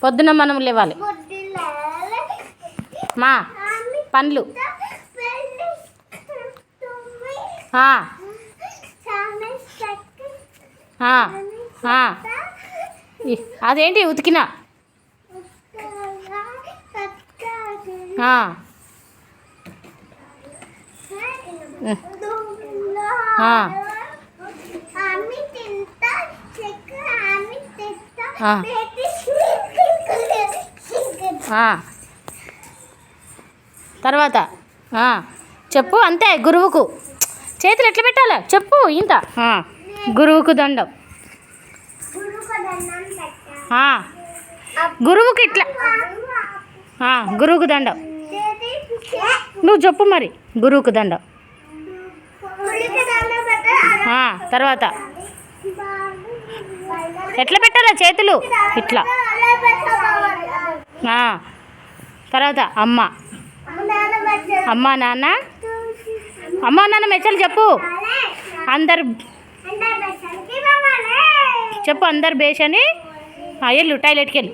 పొద్దున మనం లేవాలి. మా పండ్లు అదేంటి ఉతికినా తర్వాత చెప్పు. అంతే. గురువుకు చేతులు ఎట్లా పెట్టాలి చెప్పు. ఇంత గురువుకు దండం. గురువుకి ఇట్లా గురువుకు దండం. నువ్వు చెప్పు మరి. గురువుకు దండం. తర్వాత ఎట్లా పెట్టాలా చేతులు ఇట్లా. తర్వాత అమ్మ నాన్న మెచ్చలు చెప్పు. అందరు చెప్పు. అందరు బేష్ అని వెళ్ళు టాయిలెట్కి వెళ్ళు.